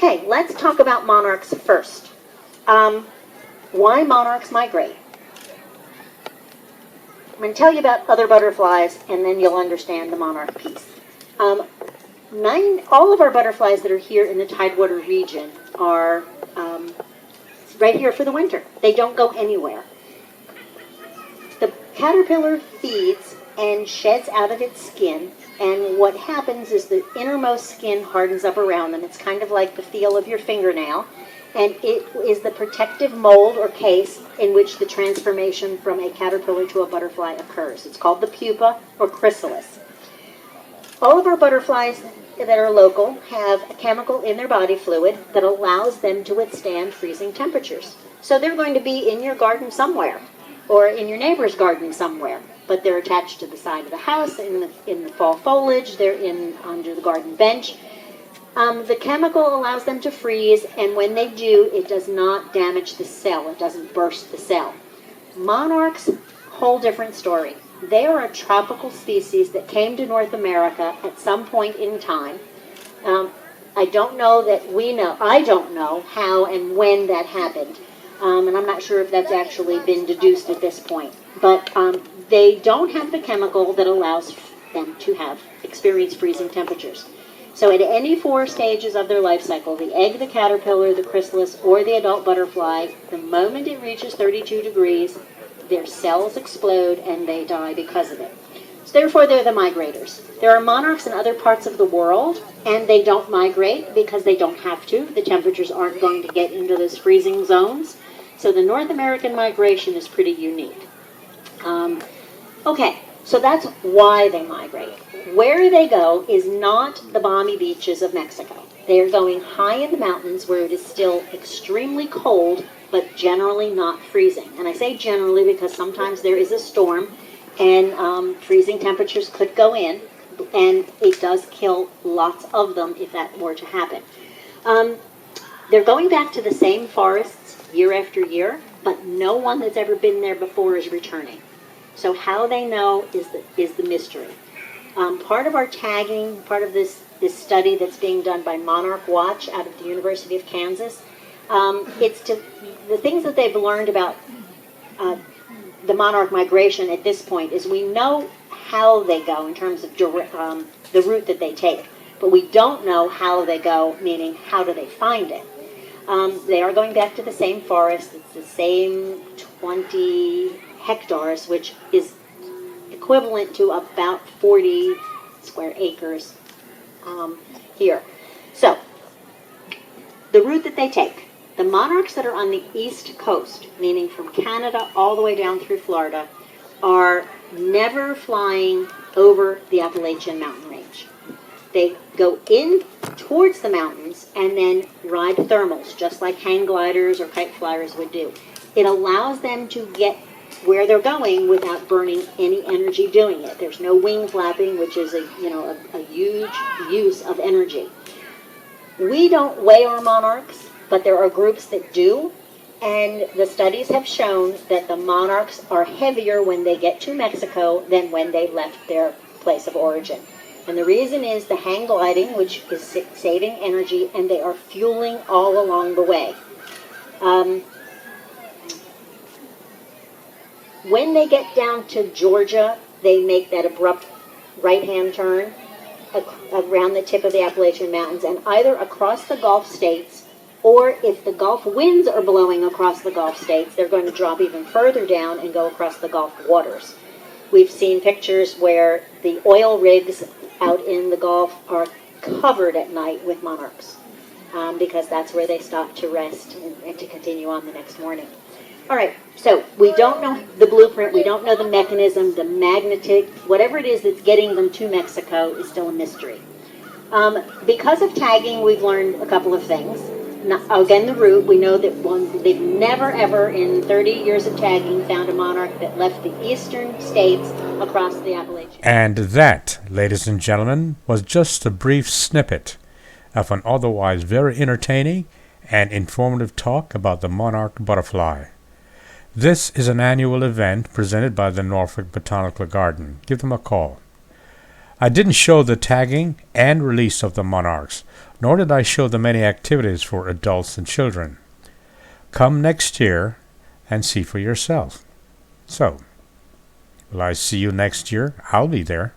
Okay, let's talk about monarchs first. Why monarchs migrate? I'm going to tell you about other butterflies, and then you'll understand the monarch piece. All of our butterflies that are here in the Tidewater region are right here for the winter. They don't go anywhere. The caterpillar feeds and sheds out of its skin, and what happens is the innermost skin hardens up around them. It's kind of like the feel of your fingernail, and it is the protective mold or case in which the transformation from a caterpillar to a butterfly occurs. It's called the pupa or chrysalis. All of our butterflies that are local have a chemical in their body fluid that allows them to withstand freezing temperatures. So they're going to be in your garden somewhere, or in your neighbor's garden somewhere, but they're attached to the side of the house, in the fall foliage, they're under the garden bench. The chemical allows them to freeze, and when they do, it does not damage the cell. It doesn't burst the cell. Monarchs, whole different story. They are a tropical species that came to North America at some point in time. I don't know how and when that happened. And I'm not sure if that's actually been deduced at this point. But they don't have the chemical that allows them to experience freezing temperatures. So at any 4 stages of their life cycle, the egg, the caterpillar, the chrysalis, or the adult butterfly, the moment it reaches 32 degrees, their cells explode and they die because of it. So therefore, they're the migrators. There are monarchs in other parts of the world, and they don't migrate because they don't have to. The temperatures aren't going to get into those freezing zones. So the North American migration is pretty unique. Okay, so that's why they migrate. Where they go is not the balmy beaches of Mexico. They are going high in the mountains where it is still extremely cold, but generally not freezing. And I say generally because sometimes there is a storm and freezing temperatures could go in, and it does kill lots of them if that were to happen. They're going back to the same forests year after year, but no one that's ever been there before is returning. So how they know is the mystery. Part of our tagging, part of this study that's being done by Monarch Watch out of the University of Kansas, the things that they've learned about the monarch migration at this point is we know how they go in terms of the route that they take, but we don't know how they go, meaning how do they find it. They are going back to the same forest. It's the same 20 hectares, which is equivalent to about 40 square acres here. So, the route that they take. The monarchs that are on the east coast, meaning from Canada all the way down through Florida, are never flying over the Appalachian mountain range. They go in towards the mountains and then ride thermals, just like hang gliders or kite flyers would do. It allows them to get where they're going without burning any energy doing it. There's no wing flapping, which is a huge use of energy. We don't weigh our monarchs, but there are groups that do, and the studies have shown that the monarchs are heavier when they get to Mexico than when they left their place of origin. And the reason is the hang gliding, which is saving energy, and they are fueling all along the way. When they get down to Georgia, they make that abrupt right-hand turn around the tip of the Appalachian Mountains, and either across the Gulf states, or if the Gulf winds are blowing across the Gulf states, they're going to drop even further down and go across the Gulf waters. We've seen pictures where the oil rigs out in the Gulf are covered at night with monarchs because that's where they stop to rest and to continue on the next morning. All right, so we don't know the blueprint, we don't know the mechanism, the magnetic, whatever it is that's getting them to Mexico is still a mystery. Because of tagging, we've learned a couple of things. Again, the route, we know that they've never ever in 30 years of tagging found a monarch that left the eastern states across the Appalachian. And that, ladies and gentlemen, was just a brief snippet of an otherwise very entertaining and informative talk about the monarch butterfly. This is an annual event presented by the Norfolk Botanical Garden. Give them a call. I didn't show the tagging and release of the monarchs, nor did I show the many activities for adults and children. Come next year and see for yourself. So, will I see you next year? I'll be there.